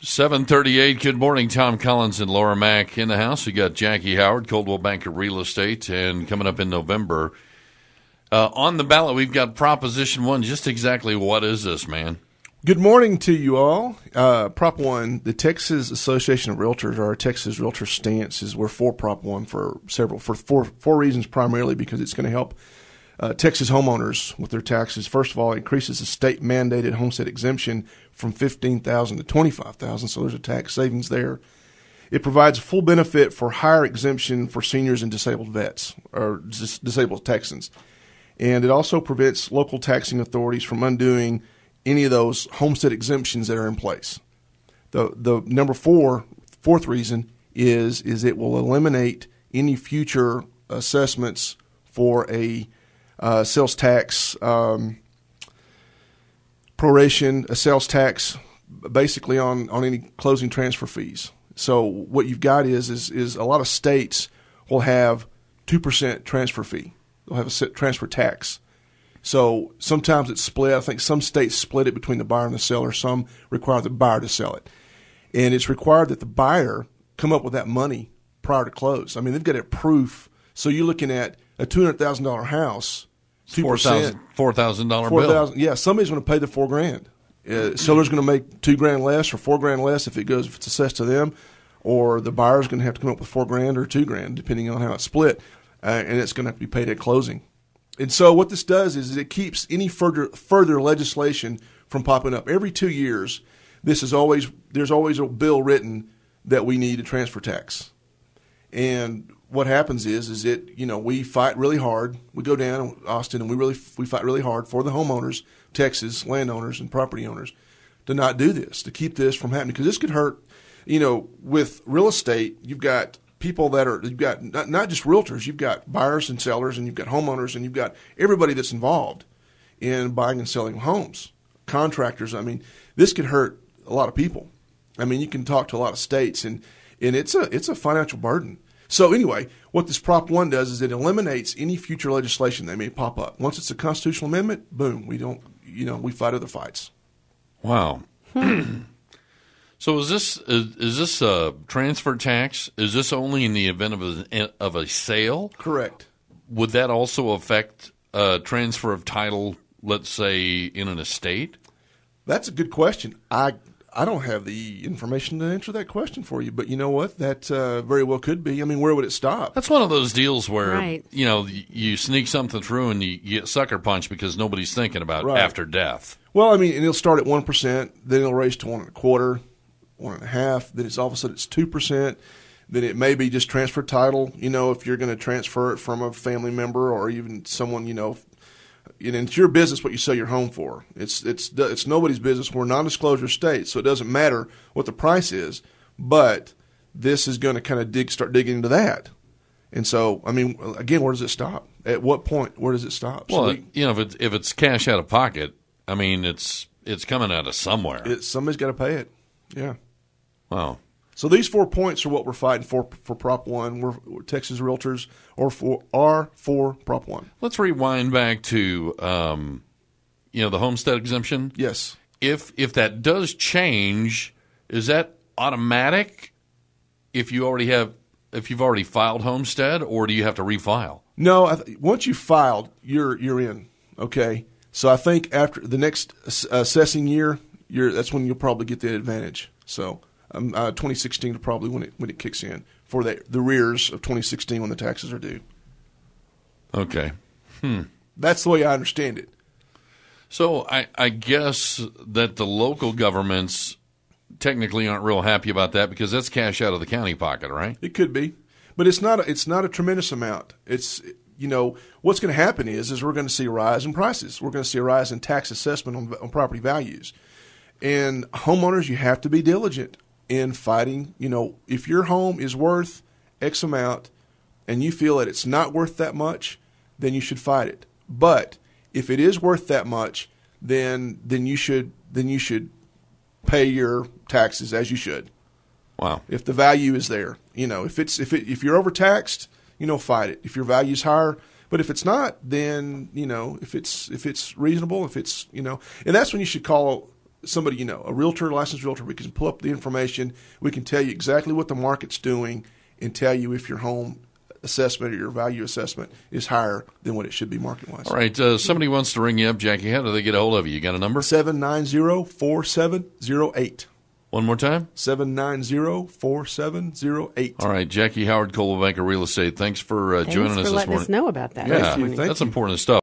7:38. Good morning. Tom Collins and Laura Mack in the house. We got Jacky Howard, Coldwell Banker Real Estate, and coming up in November. On the ballot, we've got Proposition 1. Just exactly what is this, man? Good morning to you all. Prop 1, the Texas Association of Realtors, or our Texas Realtor stance is we're for Prop 1 for four reasons, primarily because it's going to help Texas homeowners with their taxes. First of all, it increases the state-mandated homestead exemption from $15,000 to $25,000, so there's a tax savings there. It provides full benefit for higher exemption for seniors and disabled vets, or disabled Texans. And it also prevents local taxing authorities from undoing any of those homestead exemptions that are in place. The number fourth reason is it will eliminate any future assessments for a sales tax proration, a sales tax basically on any closing transfer fees. So what you've got is a lot of states will have 2% transfer fee. They'll have a transfer tax. So sometimes it's split. I think some states split it between the buyer and the seller. Some require the buyer to sell it. And it's required that the buyer come up with that money prior to close. I mean, they've got it proof. So you're looking at a $200,000 house, 2%. $4,000 bill. Yeah, somebody's going to pay the $4,000. Seller's going to make $2,000 less or $4,000 less if it's assessed to them, or the buyer's going to have to come up with $4,000 or $2,000, depending on how it's split, and it's going to have to be paid at closing. And so what this does is it keeps any further legislation from popping up. Every 2 years, there's always a bill written that we need a transfer tax. And what happens is we fight really hard. We go down to Austin and we fight really hard for the homeowners, Texas landowners and property owners, to not do this, to keep this from happening, because this could hurt. With real estate, you've got people you've got not just realtors, you've got buyers and sellers, and you've got homeowners, and you've got everybody that's involved in buying and selling homes. Contractors, I mean, this could hurt a lot of people. I mean, you can talk to a lot of states, and it's a financial burden. So anyway, what this Prop 1 does is it eliminates any future legislation that may pop up. Once it's a constitutional amendment, boom, we fight other fights. Wow. So is this a transfer tax? Is this only in the event of a sale? Correct. Would that also affect transfer of title, let's say, in an estate? That's a good question. I don't have the information to answer that question for you, but you know what? That very well could be. I mean, where would it stop? That's one of those deals where, you sneak something through and you get sucker punched because nobody's thinking about after death. Well, I mean, and it'll start at 1%, then it'll raise to 1.25%. 1.5%, then it's all of a sudden it's 2%, then it may be just transfer title, if you're going to transfer it from a family member or even someone, and it's your business what you sell your home for. It's nobody's business. We're a non-disclosure state, so it doesn't matter what the price is, but this is going to kind of start digging into that. And so, I mean, again, where does it stop? At what point, where does it stop? Well, if it's cash out of pocket, I mean, it's coming out of somewhere. Somebody's got to pay it. Yeah. Wow. So these 4 points are what we're fighting for Prop 1. We're Texas Realtors are for Prop 1. Let's rewind back to the homestead exemption. Yes. If that does change, is that automatic if you've already filed homestead, or do you have to refile? No, once you filed, you're in. Okay. So I think after the next assessing year, that's when you'll probably get the advantage. So 2016 is probably when it kicks in for the rears of 2016 when the taxes are due. Okay. That's the way I understand it. So I guess that the local governments technically aren't real happy about that because that's cash out of the county pocket, right? It could be, but it's not a tremendous amount. It's what's going to happen is we're going to see a rise in prices. We're going to see a rise in tax assessment on property values. And homeowners, you have to be diligent in fighting. If your home is worth X amount and you feel that it's not worth that much, then you should fight it. But if it is worth that much, then you should pay your taxes as you should. Wow. If the value is there, if you're overtaxed, fight it. If your value is higher, but if it's not, then if it's reasonable, and that's when you should call somebody, a realtor, licensed realtor. We can pull up the information. We can tell you exactly what the market's doing and tell you if your home assessment or your value assessment is higher than what it should be market-wise. All right. Somebody wants to ring you up, Jacky. How do they get a hold of you? You got a number? 790-4708. One more time? 790-4708. All right. Jacky Howard, Coldwell Banker Real Estate. Thanks for joining us this morning. Letting us know about that. Yeah, Thank you. that's important stuff.